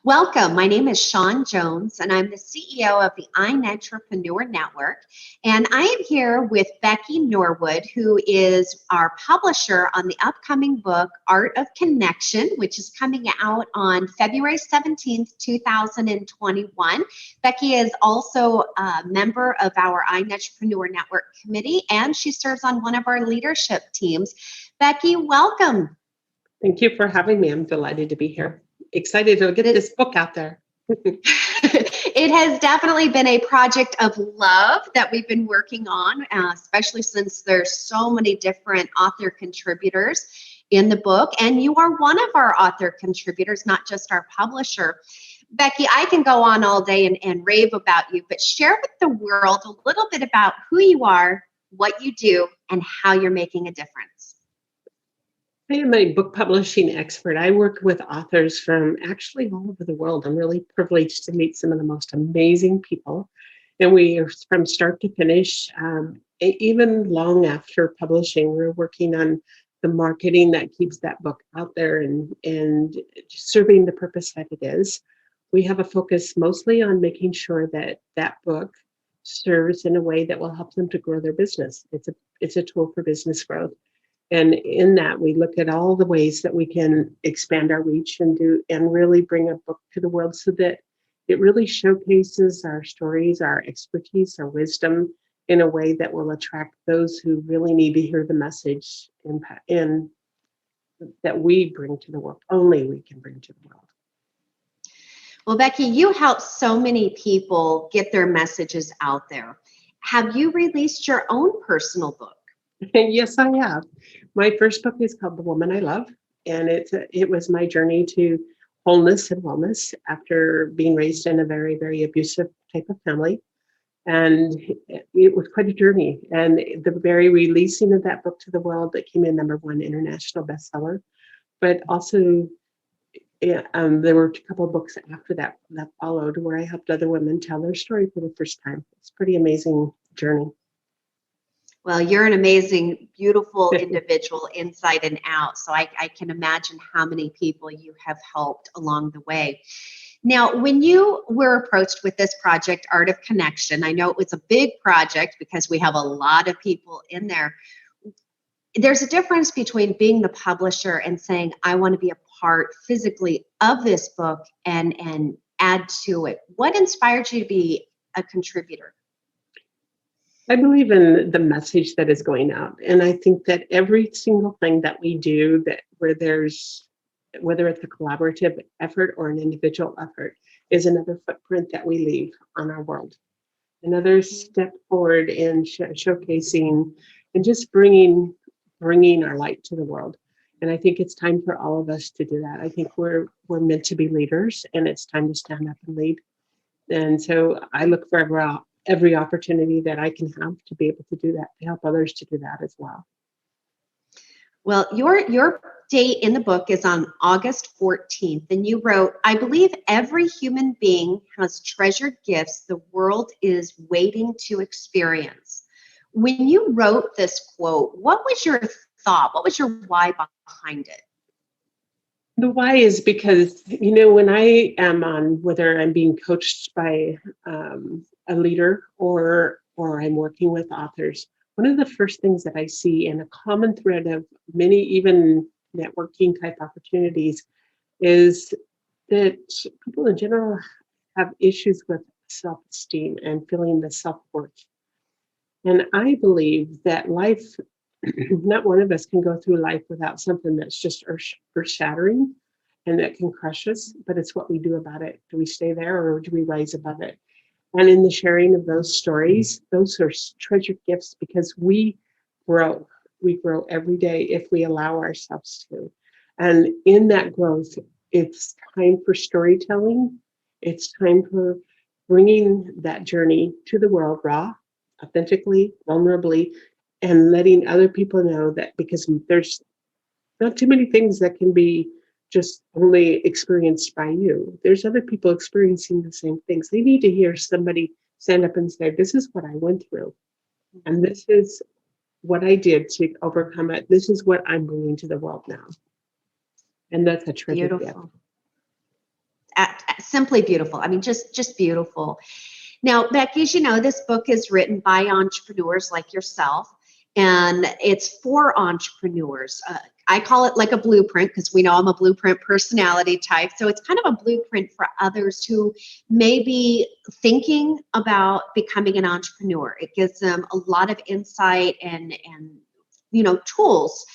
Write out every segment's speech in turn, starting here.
Welcome. My name is Shawn Jones, and I'm the CEO of the iNetrepreneur Network. And I am here with Becky Norwood, who is our publisher on the upcoming book, Art of Connection, which is coming out on February 17th, 2021. Becky is also a member of our iNetrepreneur Network committee, and she serves on one of our leadership teams. Becky, welcome. Thank you for having me. I'm delighted to be here. Excited to get this book out there. It has definitely been a project of love that we've been working on, especially since there's so many different author contributors in the book. And you are one of our author contributors, not just our publisher. Becky, I can go on all day and rave about you, but share with the world a little bit about who you are, what you do, and how you're making a difference. I am a book publishing expert. I work with authors from actually all over the world. I'm really privileged to meet some of the most amazing people. And we are from start to finish, even long after publishing, we're working on the marketing that keeps that book out there and serving the purpose that it is. We have a focus mostly on making sure that that book serves in a way that will help them to grow their business. It's a tool for business growth. And in that, we look at all the ways that we can expand our reach and really bring a book to the world so that it really showcases our stories, our expertise, our wisdom in a way that will attract those who really need to hear the message and that we bring to the world, only we can bring to the world. Well, Becky, you help so many people get their messages out there. Have you released your own personal book? Yes, I have. My first book is called The Woman I Love, and it was my journey to wholeness and wellness after being raised in a very, very abusive type of family. And it was quite a journey. And the very releasing of that book to the world, that came in #1 international bestseller. But also, there were a couple of books after that followed where I helped other women tell their story for the first time. It's a pretty amazing journey. Well, you're an amazing, beautiful individual inside and out. So I can imagine how many people you have helped along the way. Now, when you were approached with this project, Art of Connection, I know it was a big project because we have a lot of people in there. There's a difference between being the publisher and saying, I want to be a part physically of this book and add to it. What inspired you to be a contributor? I believe in the message that is going out. And I think that every single thing that we do whether it's a collaborative effort or an individual effort, is another footprint that we leave on our world. Another step forward in showcasing and just bringing our light to the world. And I think it's time for all of us to do that. I think we're meant to be leaders, and it's time to stand up and lead. And so I look for every opportunity that I can have to be able to do that, to help others to do that as well. Well, your date in the book is on August 14th, and you wrote, I believe every human being has treasured gifts the world is waiting to experience. When you wrote this quote, what was your thought? What was your why behind it? The why is because, when I am on, whether I'm being coached by a leader or I'm working with authors, one of the first things that I see in a common thread of many even networking type opportunities is that people in general have issues with self-esteem and feeling the self-worth. And I believe that life, not one of us can go through life without something that's just earth-shattering and that can crush us, but it's what we do about it. Do we stay there or do we rise above it? And in the sharing of those stories, those are treasured gifts because we grow. We grow every day if we allow ourselves to. And in that growth, it's time for storytelling. It's time for bringing that journey to the world raw, authentically, vulnerably, and letting other people know that, because there's not too many things that can be just only experienced by you. There's other people experiencing the same things. They need to hear somebody stand up and say, this is what I went through. And this is what I did to overcome it. This is what I'm bringing to the world now. And that's a treasure gift. Simply beautiful. I mean, just beautiful. Now, Becky, as you know, this book is written by entrepreneurs like yourself, and it's for entrepreneurs. I call it like a blueprint because we know I'm a blueprint personality type. So it's kind of a blueprint for others who may be thinking about becoming an entrepreneur. It gives them a lot of insight and tools.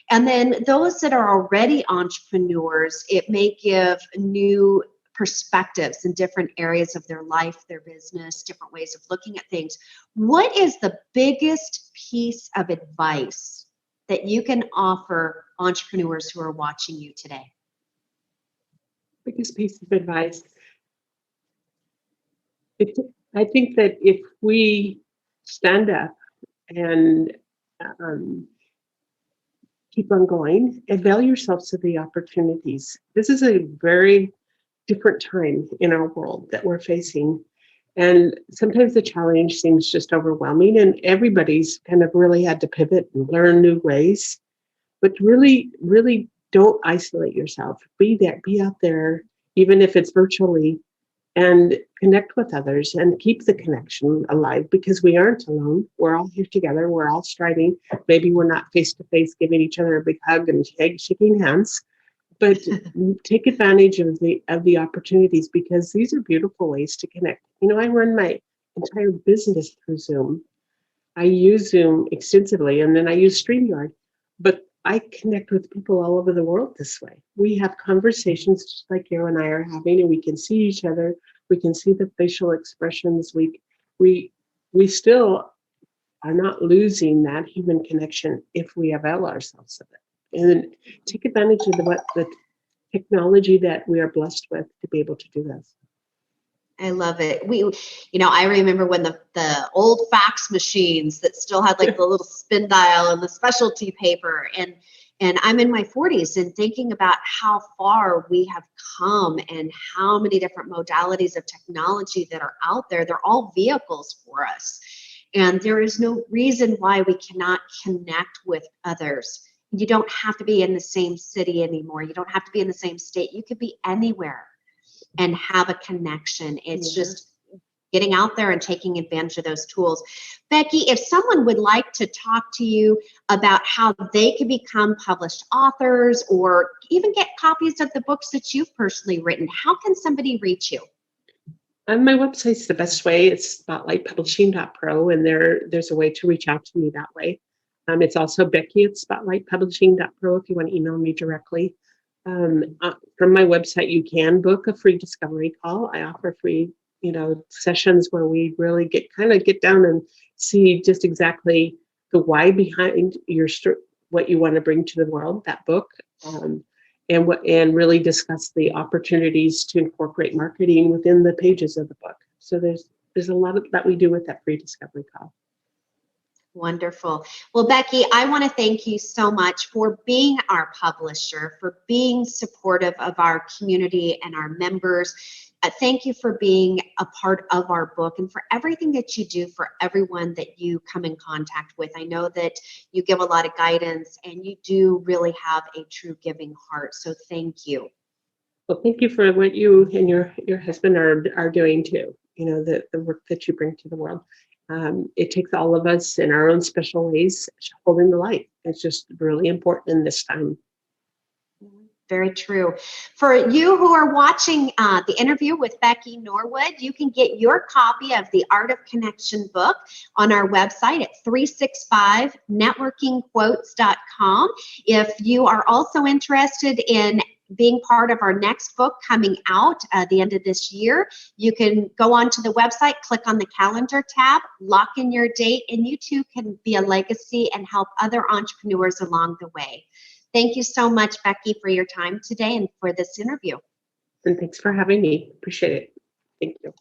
And then those that are already entrepreneurs, it may give new perspectives in different areas of their life, their business, different ways of looking at things. What is the biggest piece of advice that you can offer entrepreneurs who are watching you today? Biggest piece of advice. I think that if we stand up and keep on going, avail yourselves of the opportunities. This is a very different time in our world that we're facing. And sometimes the challenge seems just overwhelming, and everybody's kind of really had to pivot and learn new ways. But really, really don't isolate yourself. Be there, be out there, even if it's virtually, and connect with others and keep the connection alive, because we aren't alone. We're all here together. We're all striving. Maybe we're not face to face giving each other a big hug and shaking hands, but take advantage of the opportunities, because these are beautiful ways to connect. I run my entire business through Zoom. I use Zoom extensively, and then I use StreamYard, but I connect with people all over the world this way. We have conversations just like you and I are having, and we can see each other. We can see the facial expressions. We still are not losing that human connection if we avail ourselves of it, and take advantage of the technology that we are blessed with to be able to do this. I love it. I remember when the old fax machines that still had like the little spin dial and the specialty paper, and I'm in my 40s and thinking about how far we have come and how many different modalities of technology that are out there. They're all vehicles for us. And there is no reason why we cannot connect with others. You don't have to be in the same city anymore. You don't have to be in the same state. You could be anywhere and have a connection. It's just getting out there and taking advantage of those tools. Becky, if someone would like to talk to you about how they can become published authors or even get copies of the books that you've personally written, how can somebody reach you? My website's the best way. It's spotlightpublishing.pro, and there's a way to reach out to me that way. It's also Becky at spotlightpublishing.pro if you want to email me directly. From my website, you can book a free discovery call. I offer free, sessions where we really get down and see just exactly the why behind what you want to bring to the world, that book, and really discuss the opportunities to incorporate marketing within the pages of the book. So there's a lot of that we do with that free discovery call. Wonderful. Well, Becky, I want to thank you so much for being our publisher, for being supportive of our community and our members. Thank you for being a part of our book and for everything that you do for everyone that you come in contact with. I know that you give a lot of guidance and you do really have a true giving heart. So thank you. Well, thank you for what you and your husband are doing too. The work that you bring to the world. It takes all of us in our own special ways holding the light. It's just really important in this time. Very true. For you who are watching the interview with Becky Norwood, you can get your copy of the Art of Connection book on our website at 365networkingquotes.com. If you are also interested in being part of our next book coming out at the end of this year, you can go onto the website, click on the calendar tab, lock in your date, and you too can be a legacy and help other entrepreneurs along the way. Thank you so much, Becky, for your time today and for this interview. And thanks for having me. Appreciate it. Thank you.